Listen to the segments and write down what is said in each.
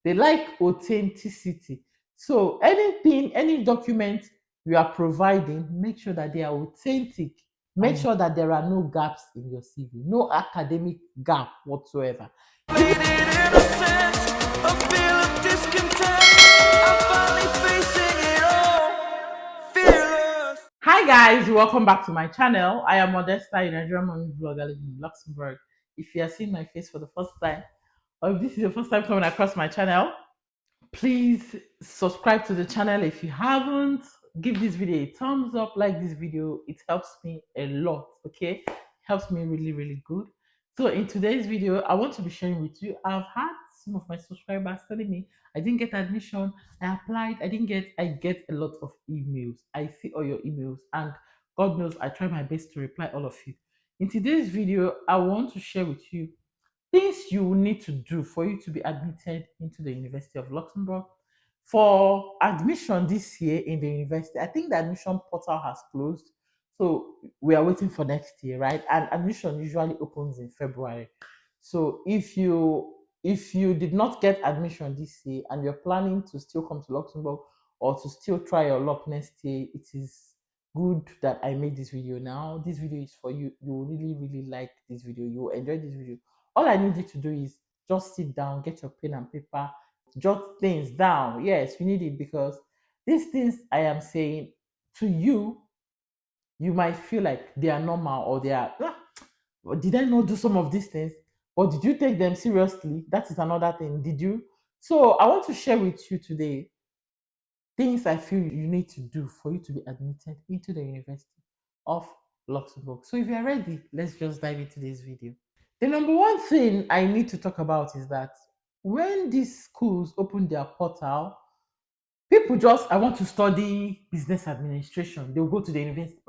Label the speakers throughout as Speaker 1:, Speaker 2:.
Speaker 1: They like authenticity. So anything, any document you are providing, make sure that they are authentic. Make sure that there are no gaps in your CV, no academic gap whatsoever. Hi guys, welcome back to my channel. I am Modesta, a Nigerian mommy vlogger living in Luxembourg. If you are seeing my face for the first time, or if this is your first time coming across my channel, please subscribe to the channel if you haven't. Give this video a thumbs up, like this video. It helps me a lot, okay? Helps me really good. So in today's video, I want to be sharing with you, I've had some of my subscribers telling me I didn't get admission, I applied, I get a lot of emails. I see all your emails, and God knows I try my best to reply all of you. In today's video, I want to share with you things you will need to do for you to be admitted into the University of Luxembourg. For admission this year in the university, I think the admission portal has closed. So we are waiting for next year, right? And admission usually opens in February. So if you did not get admission this year and you're planning to still come to Luxembourg or to still try your luck next year, it is good that I made this video now. This video is for you. You will really like this video. You will enjoy this video. All I need you to do is just sit down, get your pen and paper, jot things down. Yes, you need it because these things I am saying to you, you might feel like they are normal or they are, did I not do some of these things? Or did you take them seriously? That is another thing. Did you? So I want to share with you today things I feel you need to do for you to be admitted into the University of Luxembourg. So if you're ready, let's just dive into this video. The number one thing I need to talk about is that when these schools open their portal, people just, I want to study business administration. They'll go to the university,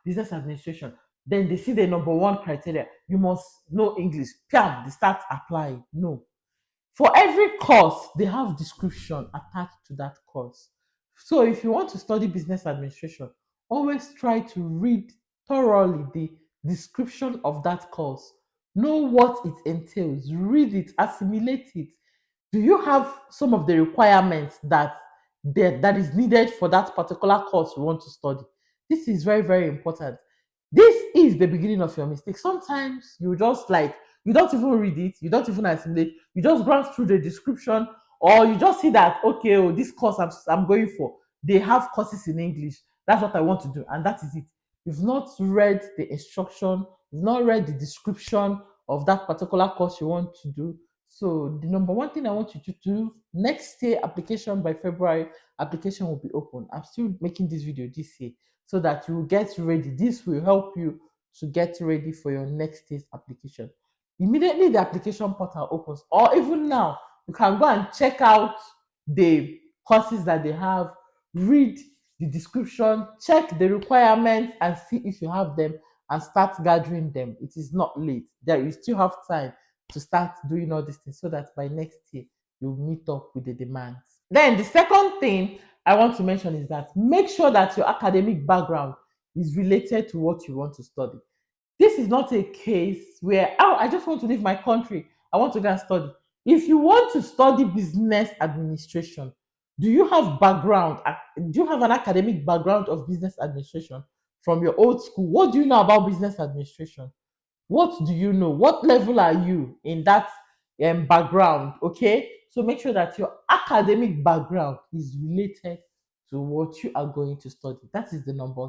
Speaker 1: business administration. Then they see the number one criteria, you must know English. Piam, they start applying. No. For every course, they have description attached to that course. So if you want to study business administration, always try to read thoroughly the description of that course. Know what it entails, read it, assimilate it. Do you have some of the requirements that is needed for that particular course you want to study? This is very important. This is the beginning of your mistake. Sometimes you just like, you don't even read it, you don't even assimilate, you just glance through the description, or you just see that, okay, oh, this course I'm going for, they have courses in English, that's what I want to do, and that is it. You've not read the instruction, you've not read the description of that particular course you want to do. So the number one thing I want you to do, next year application by February, application will be open. I'm still making this video this year so that you will get ready. This will help you to get ready for your next year's application. Immediately the application portal opens, or even now, you can go and check out the courses that they have, read the description, check the requirements, and see if you have them and start gathering them. It is not late. There you still have time to start doing all these things so that by next year you meet up with the demands. Then the second thing I want to mention is that make sure that your academic background is related to what you want to study. This is not a case where, oh, I just want to leave my country, I want to go and study. If you want to study business administration, do you have background? Do you have an academic background of business administration from your old school? What do you know about business administration? What do you know? What level are you in that background? Okay, so make sure that your academic background is related to what you are going to study. That is the number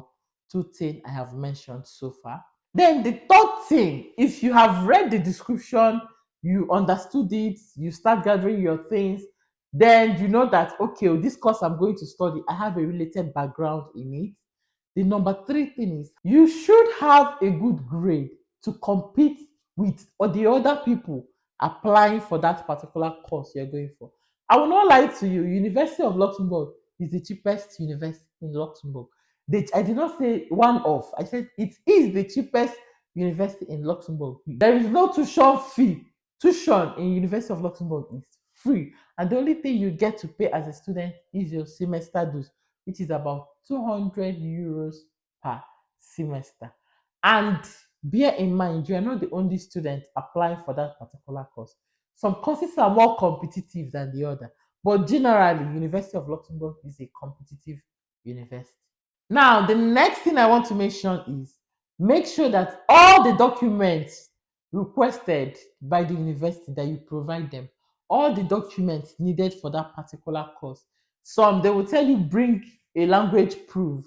Speaker 1: two thing I have mentioned so far. Then the third thing, if you have read the description, you understood it, you start gathering your things, then you know that, okay, this course I'm going to study, I have a related background in it. The number three thing is you should have a good grade to compete with or the other people applying for that particular course you're going for. I will not lie to you, University of Luxembourg is the cheapest university in Luxembourg. I did not say one of, I said it is the cheapest university in Luxembourg. There is no tuition fee. Tuition in University of Luxembourg is free. And the only thing you get to pay as a student is your semester dues, which is about 200 euros per semester. And bear in mind, you are not the only student applying for that particular course. Some courses are more competitive than the other, but generally, University of Luxembourg is a competitive university. Now, the next thing I want to mention is make sure that all the documents requested by the university that you provide them, all the documents needed for that particular course. Some they will tell you bring a language proof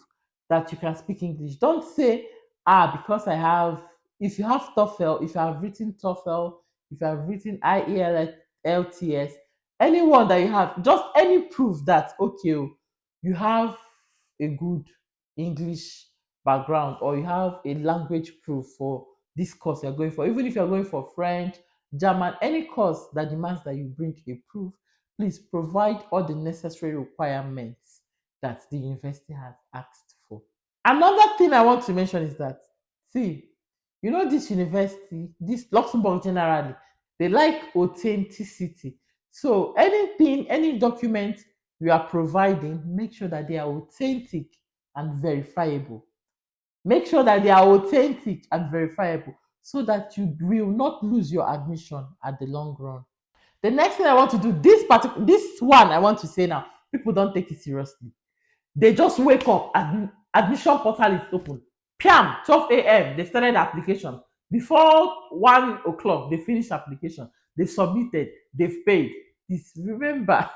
Speaker 1: that you can speak English. Don't say, because I have, if you have TOEFL, if you have written TOEFL, if you have written IELTS, LTS, anyone that you have, just any proof that, okay, you have a good English background or you have a language proof for this course you're going for, even if you're going for French, German, any course that demands that you bring a proof, please provide all the necessary requirements that the university has asked for. Another thing I want to mention is that, see, this university, this Luxembourg generally, they like authenticity. So anything, any document you are providing, make sure that they are authentic and verifiable. Make sure that they are authentic and verifiable so that you will not lose your admission at the long run. The next thing I want to do, this one I want to say now, people don't take it seriously. They just wake up, admission portal is open. Piam, 12 a.m. They started the application. Before 1 o'clock, they finish application. They submitted, they've paid. This, remember,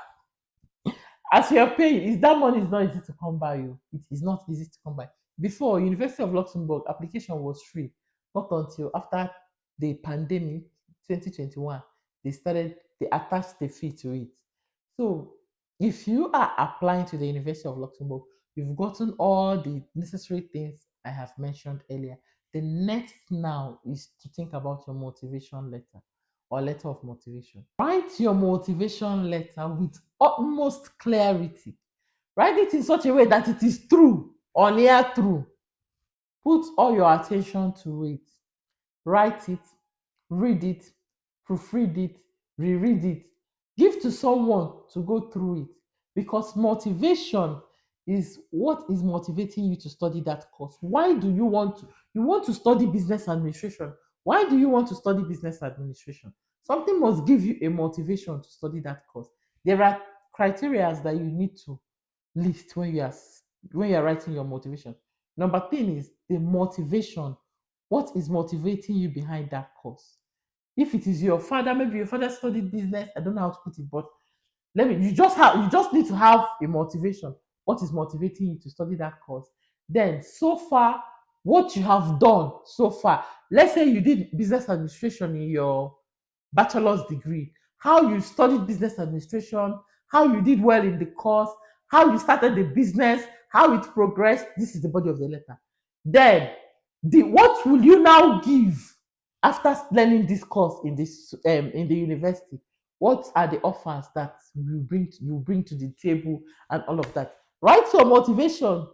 Speaker 1: as you're paying, is that money is not easy to come by you. It is not easy to come by. Before, University of Luxembourg application was free. Not until after the pandemic, 2021, they attached the fee to it. So if you are applying to the University of Luxembourg, you've gotten all the necessary things I have mentioned earlier. The next now is to think about your motivation letter or letter of motivation. Write your motivation letter with utmost clarity. Write it in such a way that it is true or near true. Put all your attention to it. Write it, read it, proofread it, reread it. Give to someone to go through it, because motivation is what is motivating you to study that course. Why do you want to study business administration? Why do you want to study business administration? Something must give you a motivation to study that course. There are criteria that you need to list when you are writing your motivation. Number thing is the motivation. What is motivating you behind that course? If it is your father, maybe your father studied business, I don't know how to put it, but you just need to have a motivation. What is motivating you to study that course? Then so far, what you have done so far. Let's say you did business administration in your bachelor's degree, how you studied business administration, how you did well in the course, how you started the business, how it progressed. This is the body of the letter. Then what will you now give after learning this course in the university? What are the offers that you bring to the table and all of that? Write your motivation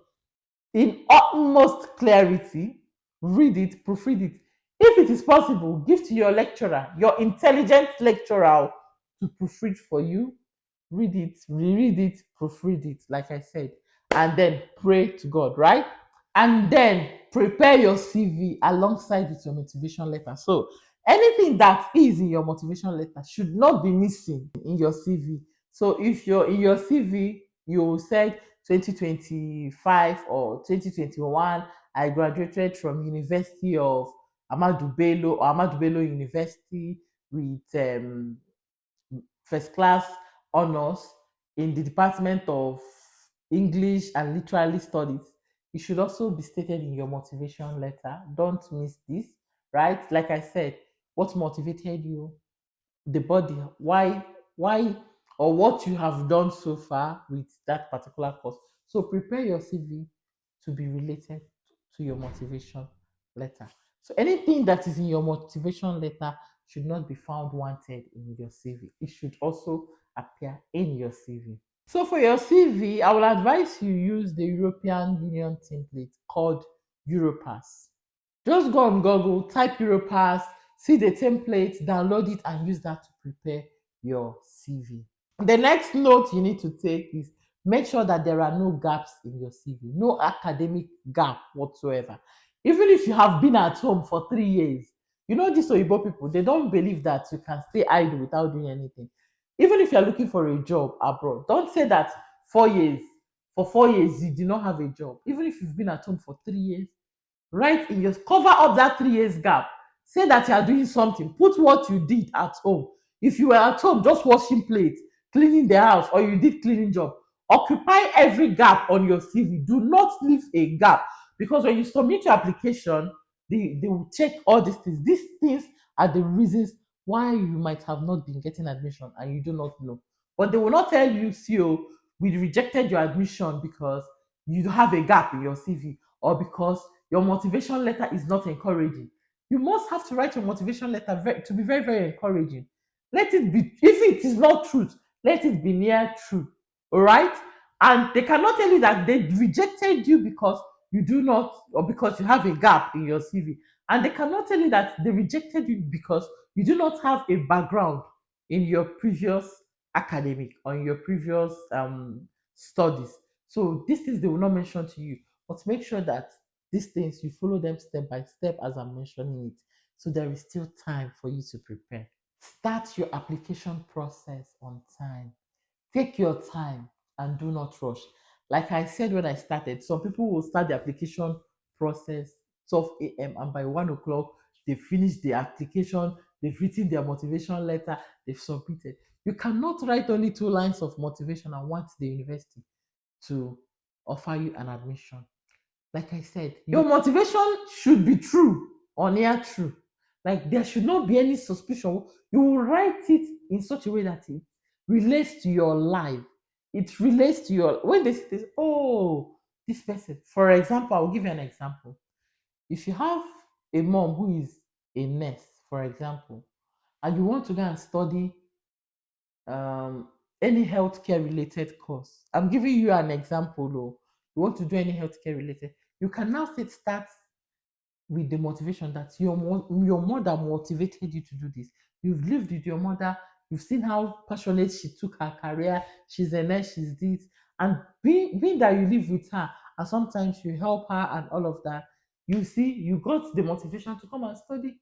Speaker 1: in utmost clarity. Read it, proofread it. If it is possible, give to your lecturer, your intelligent lecturer, to proofread for you. Read it, reread it, proofread it, like I said, and then pray to God, right? And then prepare your CV alongside with your motivation letter. So anything that is in your motivation letter should not be missing in your CV. So if you're in your CV, you said 2025 or 2021, I graduated from University of Amadou Bello or Amadou Bello University with first class honors in the Department of English and Literary Studies. It should also be stated in your motivation letter. Don't miss this, right? Like I said, what motivated you, the body, why, or what you have done so far with that particular course. So prepare your CV to be related to your motivation letter. So anything that is in your motivation letter should not be found wanted in your CV. It should also appear in your CV. So for your CV, I will advise you use the European Union template called Europass. Just go on Google, type Europass, see the template, download it, and use that to prepare your CV. The next note you need to take is make sure that there are no gaps in your CV, no academic gap whatsoever. Even if you have been at home for 3 years, You know, these Oyibo people, they don't believe that you can stay idle without doing anything. Even if you're looking for a job abroad, don't say that 4 years, for 4 years, you do not have a job. Even if you've been at home for 3 years, write in your cover up that 3 years gap. Say that you are doing something. Put what you did at home. If you were at home just washing plates, cleaning the house, or you did cleaning job, occupy every gap on your CV. Do not leave a gap, because when you submit your application, they will check all these things. These things are the reasons why you might have not been getting admission and you do not know. But they will not tell you, see, oh, we rejected your admission because you have a gap in your CV, or because your motivation letter is not encouraging. You must have to write your motivation letter to be very, very encouraging. Let it be, if it is not truth, let it be near truth. All right? And they cannot tell you that they rejected you because you do not, or because you have a gap in your CV. And they cannot tell you that they rejected you because you do not have a background in your previous academic or in your previous studies. So these things they will not mention to you, but make sure that these things you follow them step by step as I'm mentioning it. So there is still time for you to prepare. Start your application process on time. Take your time and do not rush. Like I said when I started, some people will start the application process 12 a.m. and by 1 o'clock they finish the application, they've written their motivation letter, they've submitted. You cannot write only 2 lines of motivation and want the university to offer you an admission. Like I said, your motivation should be true or near true. Like there should not be any suspicion. You will write it in such a way that it relates to your life. It relates to your, when they say this, oh, this person. For example, I'll give you an example. If you have a mom who is a nurse, for example, and you want to go and study um, any healthcare related course. I'm giving you an example. Though. You want to do any healthcare related, you can now start with the motivation that your mother motivated you to do this. You've lived with your mother. You've seen how passionate she took her career. She's a nurse. She's this, and being that you live with her, and sometimes you help her and all of that. You see, you got the motivation to come and study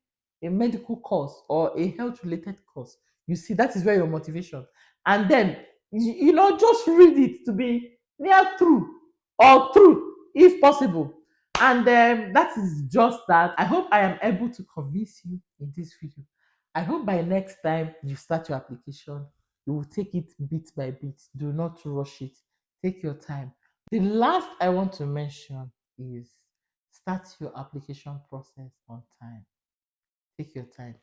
Speaker 1: a medical course or a health related course. You see, that is where your motivation. And then just read it to be near true or true if possible. And that is just that. I hope I am able to convince you in this video. I hope by next time you start your application, you will take it bit by bit. Do not rush it. Take your time. The last I want to mention is start your application process on time. Take your time.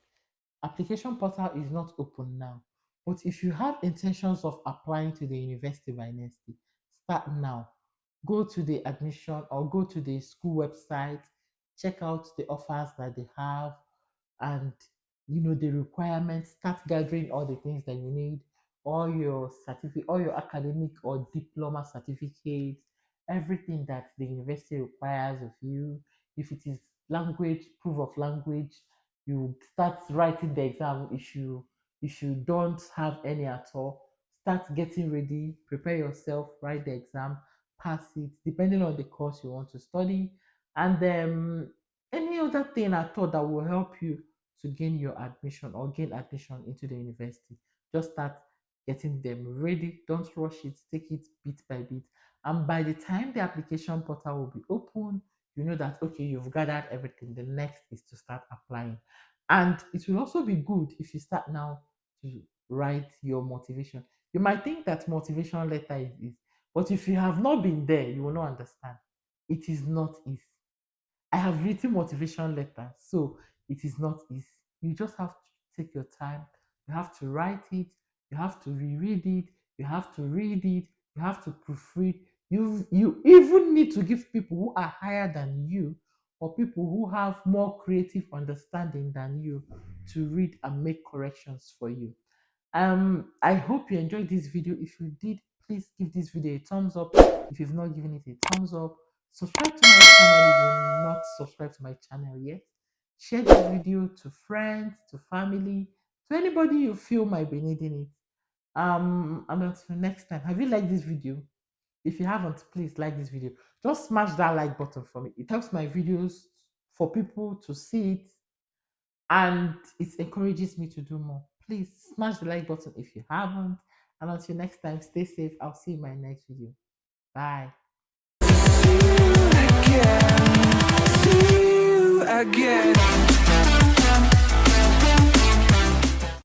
Speaker 1: Application portal is not open now, but if you have intentions of applying to the university by next year, start now. Go to the admission or go to the school website, check out the offers that they have, and the requirements. Start gathering all the things that you need, all your certificate, all your academic or diploma certificates, everything that the university requires of you. If it is language, proof of language, you start writing the exam. If you don't have any at all, start getting ready, prepare yourself, write the exam, pass it, depending on the course you want to study, and any other thing at all that will help you to gain your admission or gain admission into the university. Just start getting them ready. Don't rush it. Take it bit by bit. And by the time the application portal will be open, you know that okay, you've gathered everything. The next is to start applying. And it will also be good if you start now to write your motivation. You might think that motivation letter is, but if you have not been there, you will not understand. It is not easy. I have written motivation letters, so it is not easy. You just have to take your time. You have to write it. You have to reread it. You have to read it. You have to proofread. You even need to give people who are higher than you or people who have more creative understanding than you to read and make corrections for you. I hope you enjoyed this video. If you did, please give this video a thumbs up. If you've not given it a thumbs up, subscribe to my channel if you're not subscribed to my channel yet. Share this video to friends, to family, to anybody you feel might be needing it. And until next time, have you liked this video? If you haven't, please like this video. Just smash that like button for me. It helps my videos for people to see it and it encourages me to do more. Please smash the like button if you haven't. And until next time, stay safe. I'll see you in my next video. Bye.